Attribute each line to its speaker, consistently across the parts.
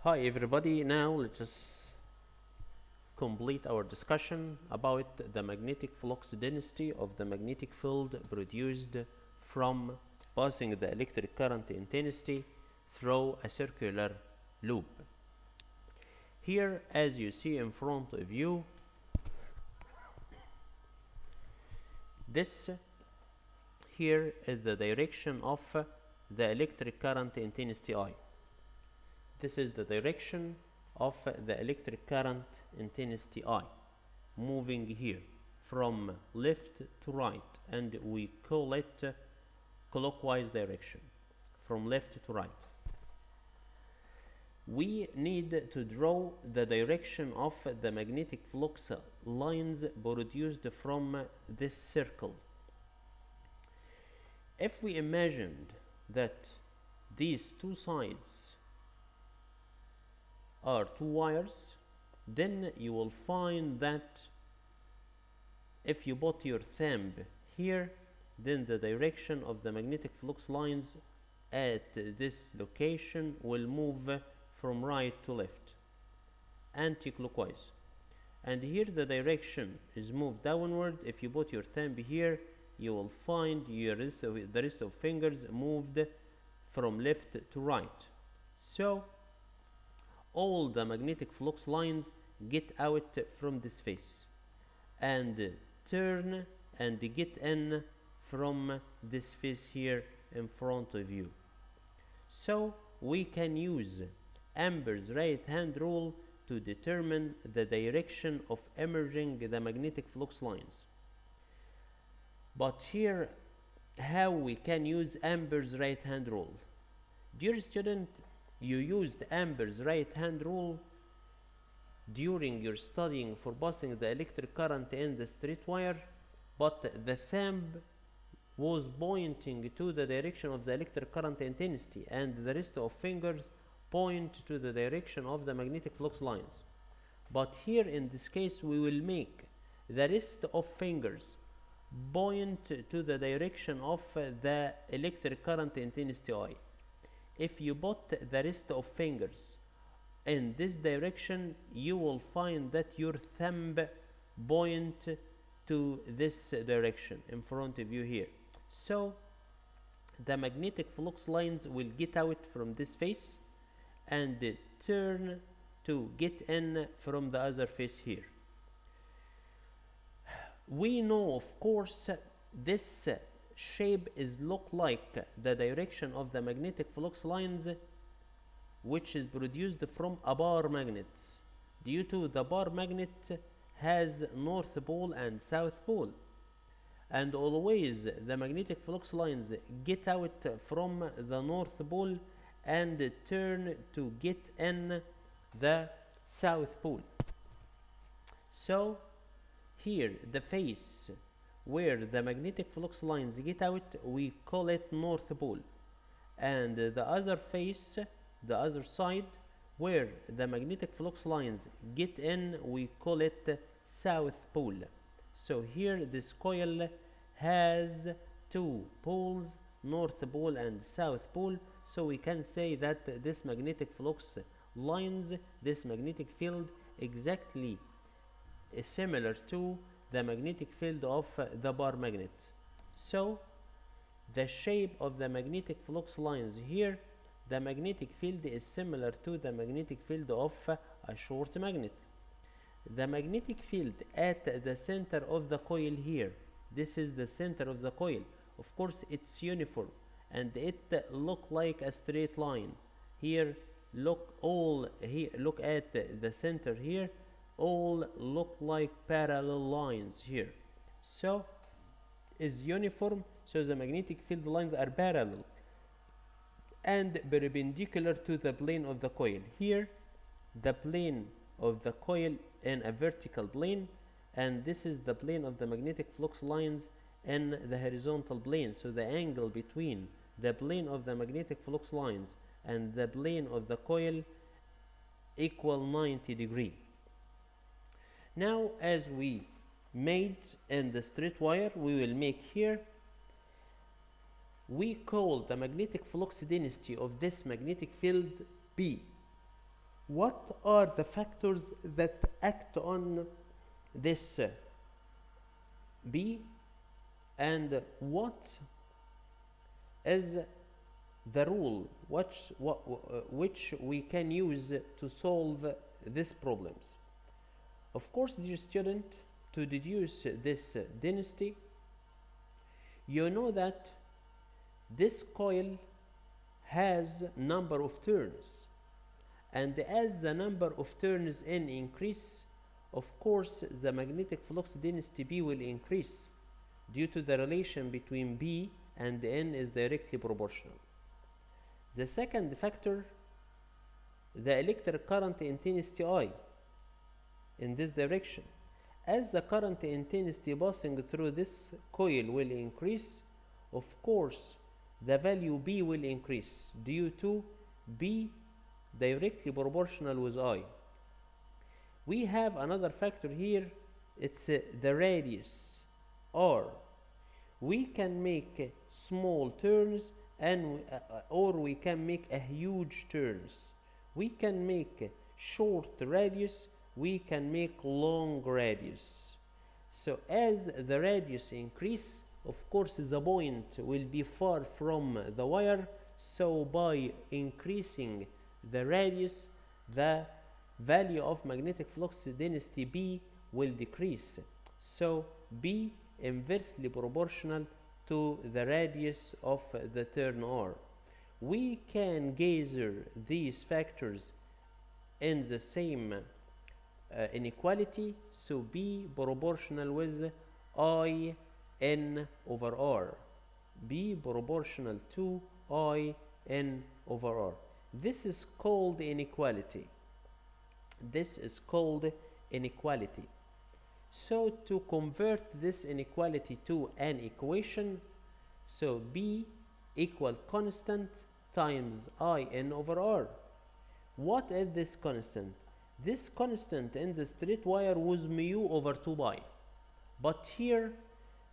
Speaker 1: Hi everybody, now let's just complete our discussion about the magnetic flux density of the magnetic field produced from passing the electric current intensity through a circular loop. Here, as you see in front of you, this here is the direction of the electric current intensity I. This is the direction of the electric current intensity I, moving here from left to right, and we call it clockwise direction, from left to right. We need to draw the direction of the magnetic flux lines produced from this circle. If we imagined that these two sides are two wires, then you will find that if you put your thumb here, then the direction of the magnetic flux lines at this location will move from right to left, anti-clockwise. And here the direction is moved downward. If you put your thumb here, you will find the rest of fingers moved from left to right. So all the magnetic flux lines get out from this face and turn and get in from this face here in front of you. So we can use Ampere's right hand rule to determine the direction of emerging the magnetic flux lines. But here, how we can use Ampere's right hand rule? Dear student, you used Ampere's right hand rule during your studying for passing the electric current in the straight wire, but the thumb was pointing to the direction of the electric current intensity, and the rest of fingers point to the direction of the magnetic flux lines. But here in this case, we will make the rest of fingers point to the direction of the electric current intensity I. If you put the rest of fingers in this direction, you will find that your thumb point to this direction in front of you here. So the magnetic flux lines will get out from this face and turn to get in from the other face here. We know, of course, this shape is look like the direction of the magnetic flux lines which is produced from a bar magnet, due to the bar magnet has north pole and south pole, and always the magnetic flux lines get out from the north pole and turn to get in the south pole. So here the face where the magnetic flux lines get out, we call it north pole, and the other face, the other side where the magnetic flux lines get in, we call it south pole. So here this coil has two poles, north pole and south pole, so we can say that this magnetic flux lines, this magnetic field, exactly similar to the magnetic field of the bar magnet. So the shape of the magnetic flux lines here, the magnetic field is similar to the magnetic field of a short magnet. The magnetic field at the center of the coil here, this is the center of the coil. Of course it's uniform and it look like a straight line. Here look at the center here, all look like parallel lines here. So is uniform, so the magnetic field lines are parallel and perpendicular to the plane of the coil. Here the plane of the coil in a vertical plane, and this is the plane of the magnetic flux lines in the horizontal plane. So the angle between the plane of the magnetic flux lines and the plane of the coil equal 90 degrees. Now as we made in the straight wire, we will make here, we call the magnetic flux density of this magnetic field B. What are the factors that act on this B, and what is the rule which we can use to solve these problems? Of course, dear student, to deduce this dynasty, you know that this coil has number of turns, and as the number of turns n increase, of course the magnetic flux density B will increase due to the relation between B and n is directly proportional. The second factor, the electric current intensity I in this direction. As the current intensity passing through this coil will increase, of course the value B will increase due to B directly proportional with I. We have another factor here, it's the radius R. We can make small turns and or we can make a huge turns. We can make short radius, we can make long radius. So as the radius increase, of course the point will be far from the wire, so by increasing the radius, the value of magnetic flux density B will decrease. So B inversely proportional to the radius of the turn R. We can gather these factors in the same inequality, so B proportional with I n over R. B proportional to I n over R. This is called inequality. This is called inequality. So to convert this inequality to an equation, so B equal constant times I n over R. What is this constant? This constant in the straight wire was mu over 2 pi, but here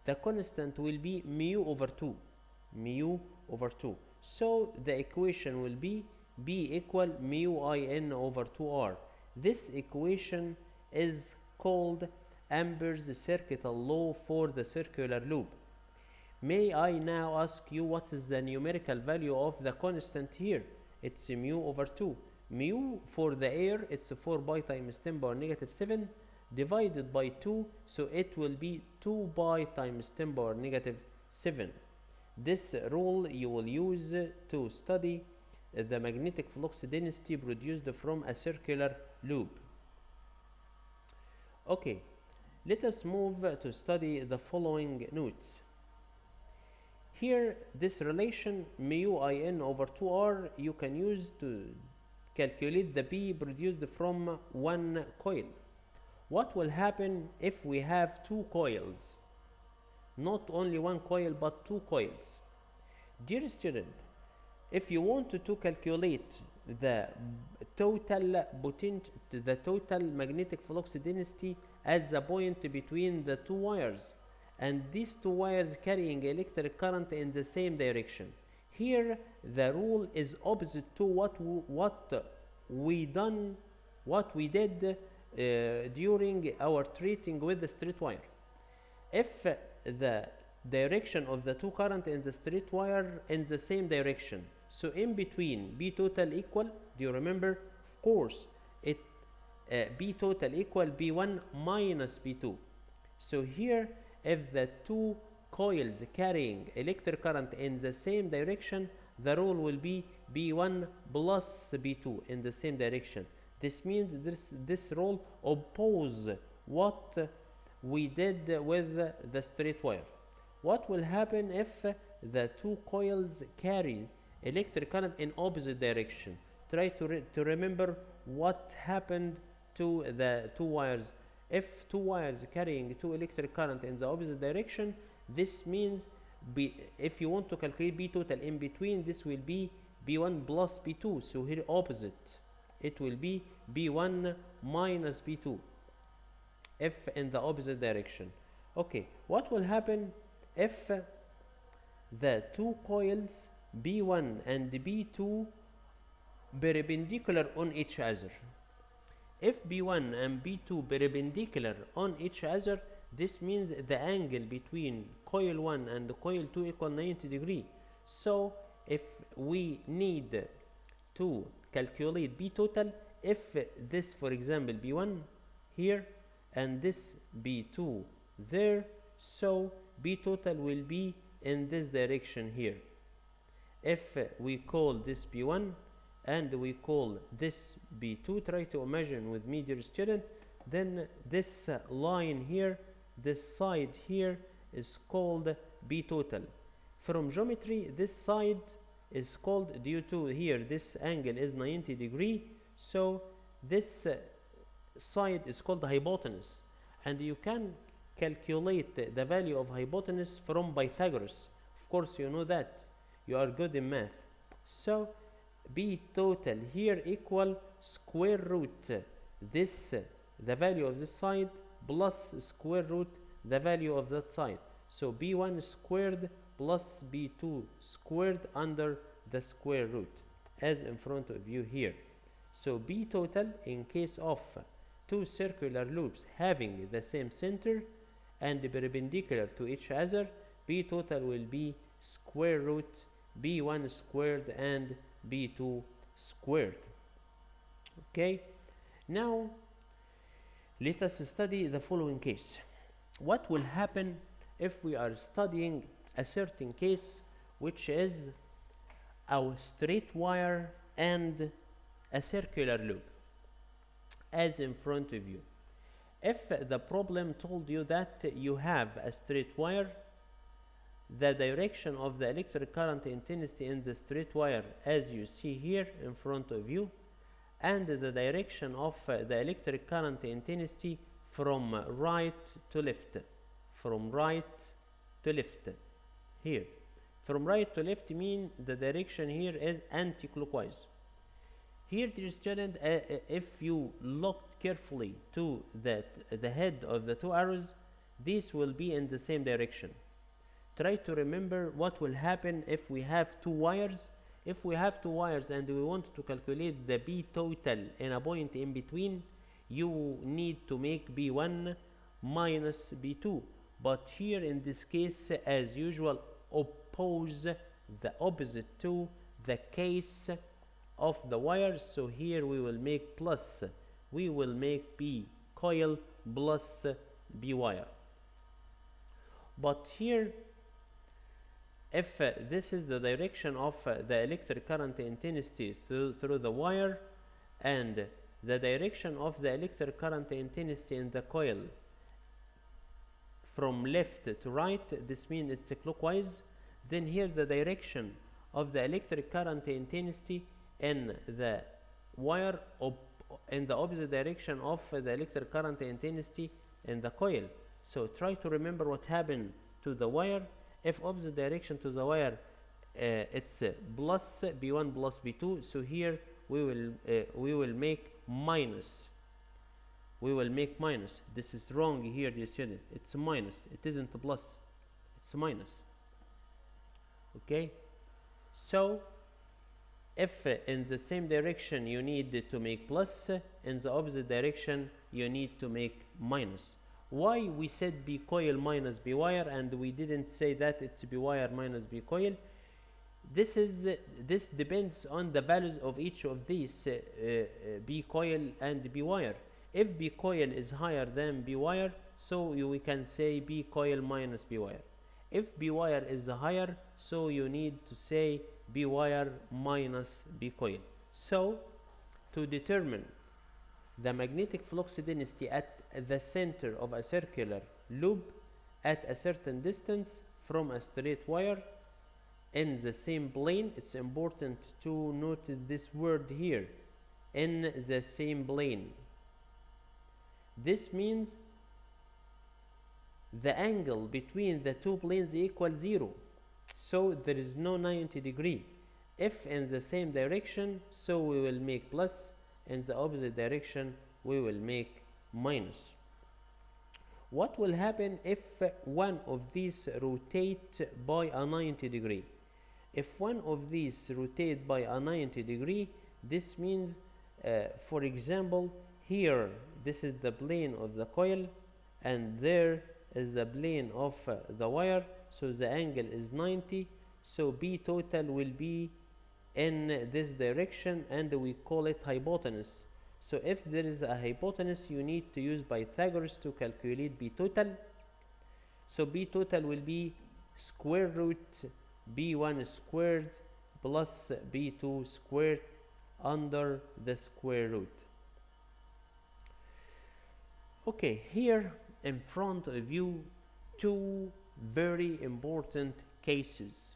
Speaker 1: the constant will be mu over 2, mu over 2. So the equation will be B equal mu I n over 2R. This equation is called Ampere's circuital law for the circular loop. May I now ask you what is the numerical value of the constant here? It's mu over 2. Mu for the air, it's 4 pi times 10 power negative 7 divided by 2, so it will be 2 pi times 10 power negative 7. This rule you will use to study the magnetic flux density produced from a circular loop. Okay, let us move to study the following notes. Here, this relation mu I n over 2R you can use to calculate the B produced from one coil. What will happen if we have two coils? Not only one coil but two coils. Dear student, if you want to calculate the total magnetic flux density at the point between the two wires, and these two wires carrying electric current in the same direction, here the rule is opposite to what we did during our treating with the straight wire. If the direction of the two current in the straight wire in the same direction, so in between B total equal, do you remember? Of course, it B total equal B1 minus B2. So here, if the two coils carrying electric current in the same direction, the rule will be B1 plus B2 in the same direction. This means this rule opposes what we did with the straight wire. What will happen if the two coils carry electric current in opposite direction? Try to remember what happened to the two wires. If two wires carrying two electric current in the opposite direction, this means if you want to calculate B total in between, this will be B1 plus B2. So here opposite, it will be B1 minus B2 if in the opposite direction. Okay, what will happen if the two coils B1 and B2 perpendicular on each other. If B1 and B2 perpendicular on each other, this means the angle between coil 1 and coil 2 equal 90 degree. So if we need to calculate B total, if this, for example, B1 here and this B2 there, so B total will be in this direction here. If we call this B1 and we call this B2, try to imagine with me, dear student, then this line here, this side here is called B total. From geometry, this side is called, due to here this angle is 90 degree, so this side is called hypotenuse, and you can calculate the value of hypotenuse from Pythagoras. Of course you know that, you are good in math. So B total here equal square root this, the value of this side, plus square root the value of that side. So B1 squared plus B2 squared under the square root, as in front of you here. So B total, in case of two circular loops having the same center and perpendicular to each other, B total will be square root B1 squared and B2 squared. Okay, now let us study the following case. What will happen if we are studying a certain case which is a straight wire and a circular loop, as in front of you? If the problem told you that you have a straight wire, the direction of the electric current intensity in the straight wire, as you see here in front of you, and the direction of the electric current intensity from right to left, from right to left here. From right to left mean the direction here is anti-clockwise. Here, dear student, if you look carefully to the head of the two arrows, these will be in the same direction. Try to remember what will happen if we have two wires. If we have two wires and we want to calculate the B total in a point in between, you need to make B1 minus B2. But here in this case, as usual, oppose the opposite to the case of the wires. So here we will make plus, we will make B coil plus B wire. But here, if this is the direction of the electric current intensity through the wire, and the direction of the electric current intensity in the coil from left to right, this means it's clockwise, then here the direction of the electric current intensity in the wire in the opposite direction of the electric current intensity in the coil. So try to remember what happened to the wire. If opposite direction to the wire, it's plus B1 plus B2, so here we will make minus. We will make minus. This is wrong here, dear student. It's minus. It isn't a plus. It's minus. Okay. So if in the same direction you need to make plus, in the opposite direction you need to make minus. Why we said B coil minus B wire and we didn't say that it's B wire minus B coil? This depends on the values of each of these B coil and B wire. If B coil is higher than B wire, so we can say B coil minus B wire. If B wire is higher, so you need to say B wire minus B coil. So to determine the magnetic flux density at the center of a circular loop at a certain distance from a straight wire in the same plane, it's important to notice this word here, in the same plane. This means the angle between the two planes equals 0, so there is no 90 degree. If in the same direction, so we will make plus, in the opposite direction we will make minus. What will happen if one of these rotate by a 90 degree? If one of these rotate by a 90 degree, This means, for example, here this is the plane of the coil, and there is the plane of the wire, so the angle is 90, so B total will be in this direction, and we call it hypotenuse. So if there is a hypotenuse, you need to use Pythagoras to calculate B total. So B total will be square root B1 squared plus B2 squared under the square root. Okay, here in front of you, two very important cases.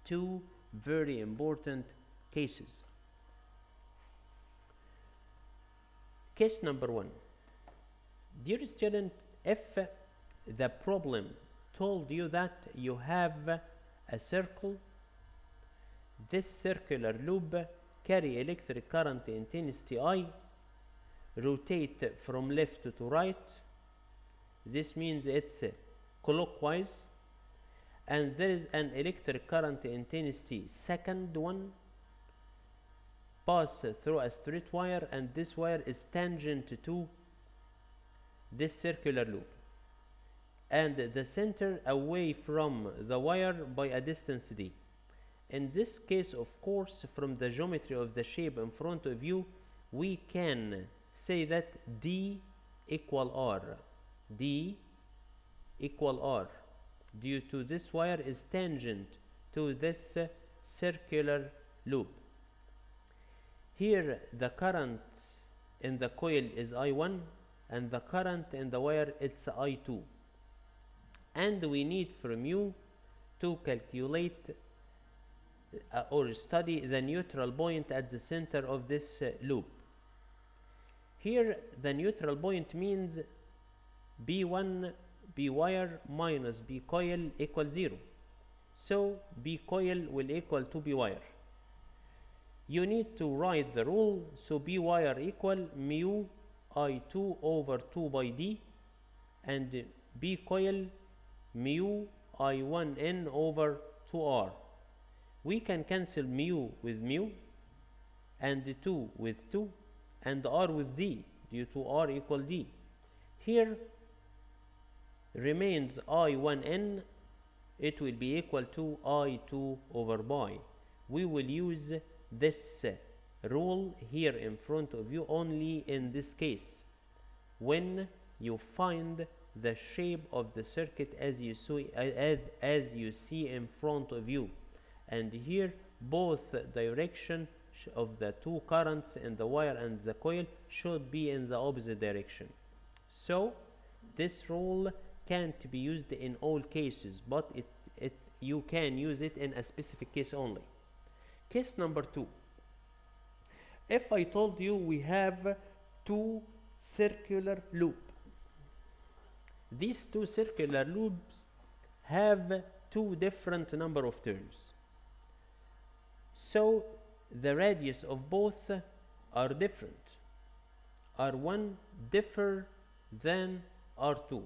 Speaker 1: Two very important cases. Case number one. Dear student, if the problem told you that you have a circle, this circular loop carry electric current intensity I, rotate from left to right, this means it's clockwise, and there is an electric current intensity second one pass through a straight wire, and this wire is tangent to this circular loop, and the center away from the wire by a distance d. In this case, of course, from the geometry of the shape in front of you, we can say that D equal R. D equal R, due to this wire is tangent to this circular loop. Here the current in the coil is I1, and the current in the wire it's I2. And we need from you to calculate or study the neutral point at the center of this loop. Here the neutral point means B1 B wire minus B coil equals 0. So B coil will equal to B wire. You need to write the rule, so B wire equal mu I2 over 2 by D, and B coil mu I1N over 2R. We can cancel mu with mu, and 2 with 2, and R with D, due to R equal D. Here remains I1N, it will be equal to I2 over pi. We will use this rule here in front of you only in this case, when you find the shape of the circuit as you see in front of you, and here both direction of the two currents in the wire and the coil should be in the opposite direction. So this rule can't be used in all cases, but you can use it in a specific case only. Case number 2. If I told you we have two circular loops, these two circular loops have two different number of turns, so the radius of both are different. R1 differ than R2,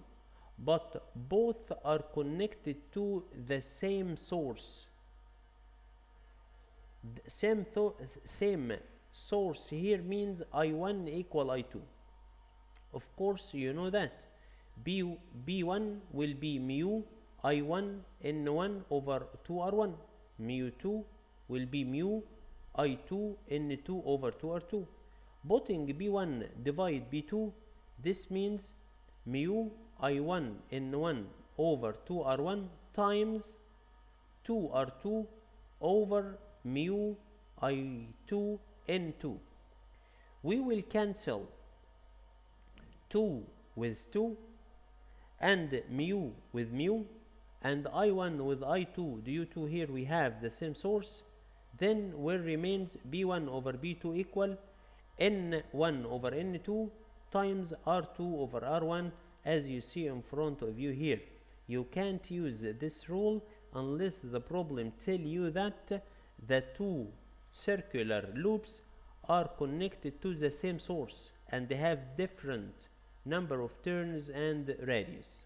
Speaker 1: but both are connected to the same source. Same source here means I1 equal I2. Of course, you know that B1 will be mu I1 N1 over 2R1. Mu2 will be mu I2 N2 over 2R2. Putting B1 divide B2, this means mu I1 N1 over 2R1 times 2R2 over mu I2 N2. We will cancel 2 with 2 and mu with mu and I1 with I2, due to here we have the same source. Then where remains B1 over B2 equal N1 over N2 times R2 over R1, as you see in front of you here. You can't use this rule unless the problem tell you that the two circular loops are connected to the same source and they have different number of turns and radius.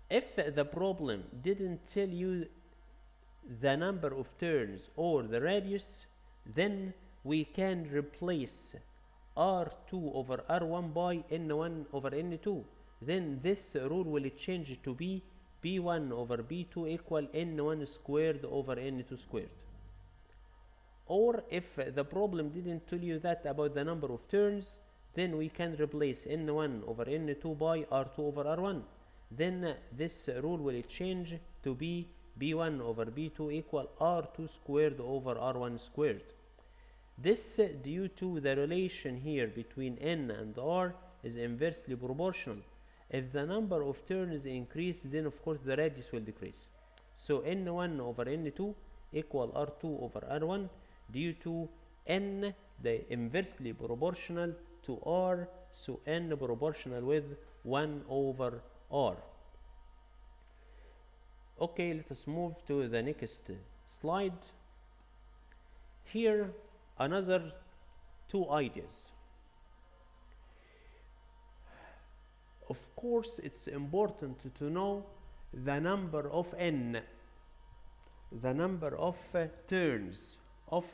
Speaker 1: If the problem didn't tell you the number of turns or the radius, then we can replace r2 over r1 by n1 over n2. Then this rule will change to be b1 over b2 equal n1 squared over n2 squared. Or if the problem didn't tell you that about the number of turns, then we can replace n1 over n2 by r2 over r1. Then this rule will change to be b1 over b2 equal r2 squared over r1 squared. This due to the relation here between n and r is inversely proportional. If the number of turns increase, then of course the radius will decrease. So n1 over n2 equal r2 over r1 due to n the inversely proportional to r, so n proportional with 1 over r. Okay, let us move to the next slide. Here another two ideas. Of course, it's important to know the number of n, the number of turns of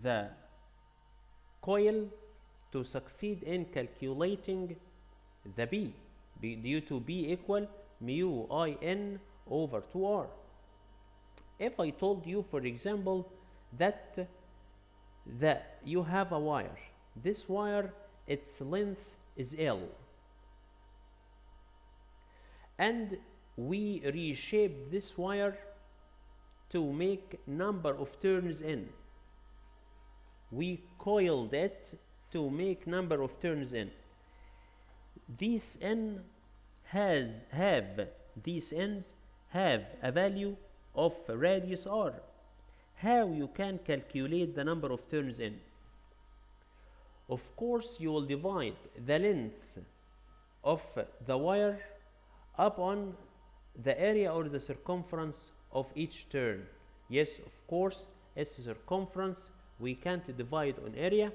Speaker 1: the coil to succeed in calculating the B due to B equal mu I n over 2r. If I told you, for example, that you have a wire, this wire, its length is L, and we reshape this wire to make number of turns n. We coiled it to make number of turns n. These n these ends have a value of radius r. How you can calculate the number of turns n? Of course, you will divide the length of the wire upon the area or the circumference of each turn. Yes, of course, it's circumference. We can't divide on area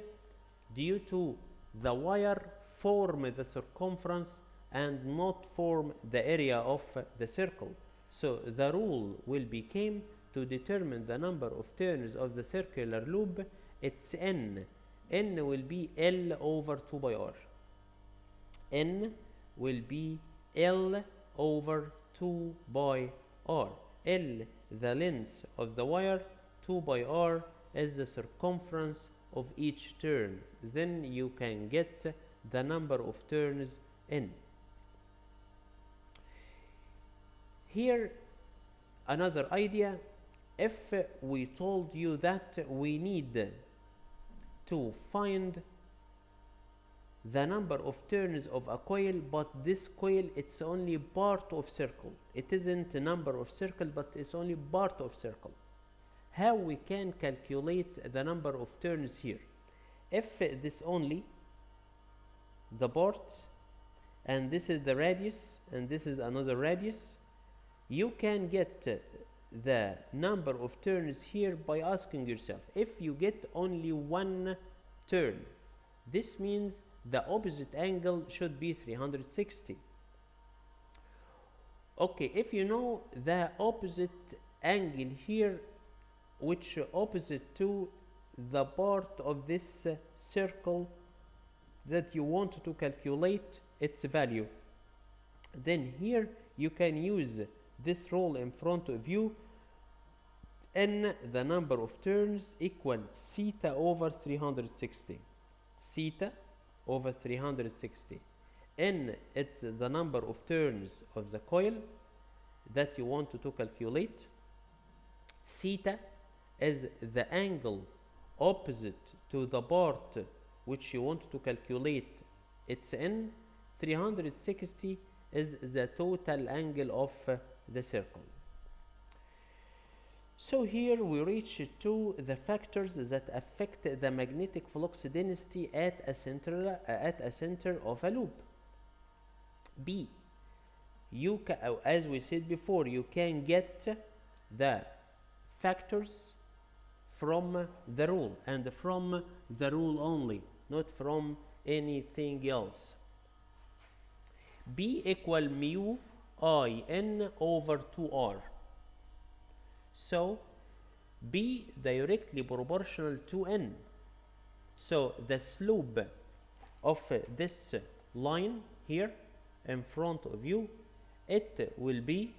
Speaker 1: due to the wire form the circumference and not form the area of the circle. So the rule will become to determine the number of turns of the circular loop, it's n. N will be L over 2 by r. N will be L over 2 by r. L, the length of the wire, 2 by r is the circumference of each turn. Then you can get the number of turns n. Here another idea. If we told you that we need to find the number of turns of a coil, but this coil, it's only part of circle, it isn't a number of circle, but it's only part of circle. How we can calculate the number of turns here? If this only the part, and this is the radius, and this is another radius, you can get the number of turns here by asking yourself, if you get only one turn, this means the opposite angle should be 360. Okay, if you know the opposite angle here, which opposite to the part of this circle that you want to calculate its value, then here you can use this rule in front of you. N, the number of turns, equal theta over 360. Theta over 360. N, it's the number of turns of the coil that you want to calculate. Theta is the angle opposite to the part which you want to calculate its n. 360 is the total angle of the circle. So here we reach to the factors that affect the magnetic flux density at a center of a loop. B, as we said before, you can get the factors from the rule, and from the rule only, not from anything else. B equal mu I n over 2r. So B directly proportional to n. So the slope of this line here in front of you, it will be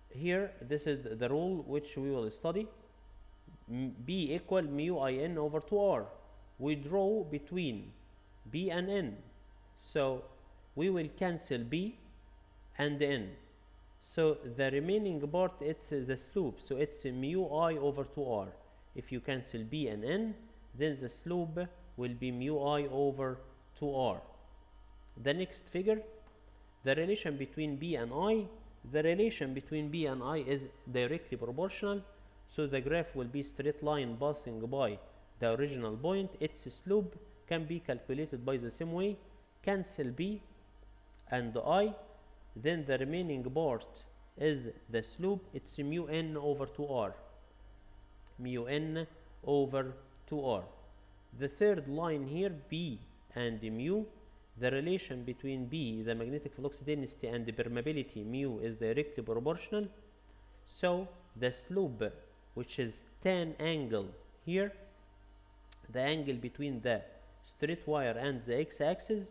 Speaker 1: here. This is the rule which we will study. B equal mu in over 2r. We draw between B and n, so we will cancel B and n. So the remaining part, it's the slope, so it's mu I over 2r. If you cancel B and n, then the slope will be mu I over 2r. The next figure, the relation between B and I. The relation between B and I is directly proportional, so the graph will be straight line passing by the original point. Its slope can be calculated by the same way. Cancel B and I, then the remaining part is the slope. It's mu n over 2r. Mu n over 2r. The third line here, B and mu, the relation between B, the magnetic flux density, and the permeability mu is directly proportional. So the slope, which is tan angle here, the angle between the straight wire and the x-axis,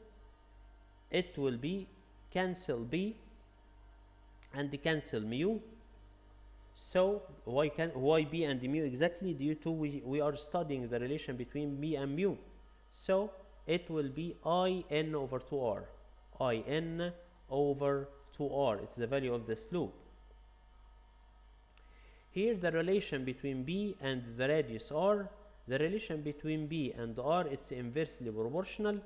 Speaker 1: it will be cancel B and cancel mu. So why B and mu exactly? Due to we are studying the relation between B and mu. So it will be in over 2r. In over 2r. It's the value of the slope. Here the relation between B and the radius r. The relation between B and r, it's inversely proportional.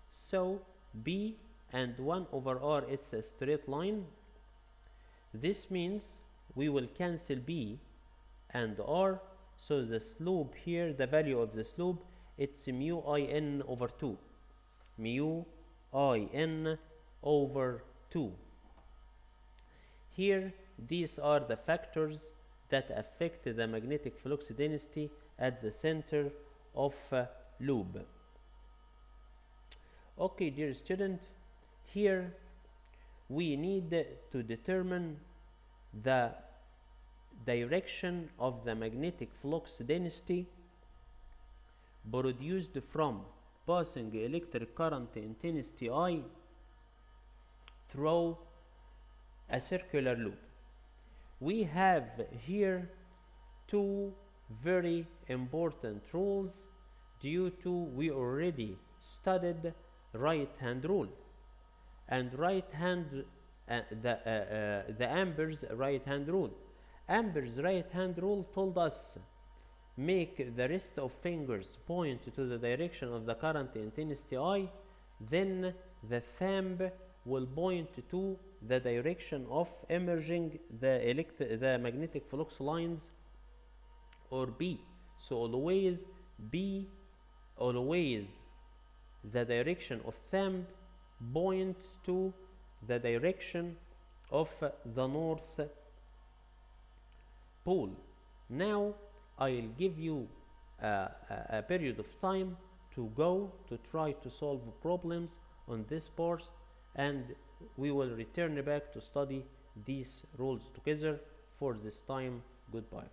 Speaker 1: So B and 1 over r, it's a straight line. This means we will cancel B and r. So the slope here, the value of the slope, it's mu in over 2. Mu in over 2. Here, these are the factors that affect the magnetic flux density at the center of loop. Okay, dear student, here we need to determine the direction of the magnetic flux density produced from passing electric current intensity I through a circular loop. We have here two very important rules due to we already studied right hand rule, and the Ampere's right hand rule. Ampere's right hand rule told us make the rest of fingers point to the direction of the current intensity I, then the thumb will point to the direction of emerging the magnetic flux lines or B. So always the direction of thumb points to the direction of the North Pole. Now I'll give you a period of time to try to solve problems on this part, and we will return back to study these rules together. For this time, goodbye.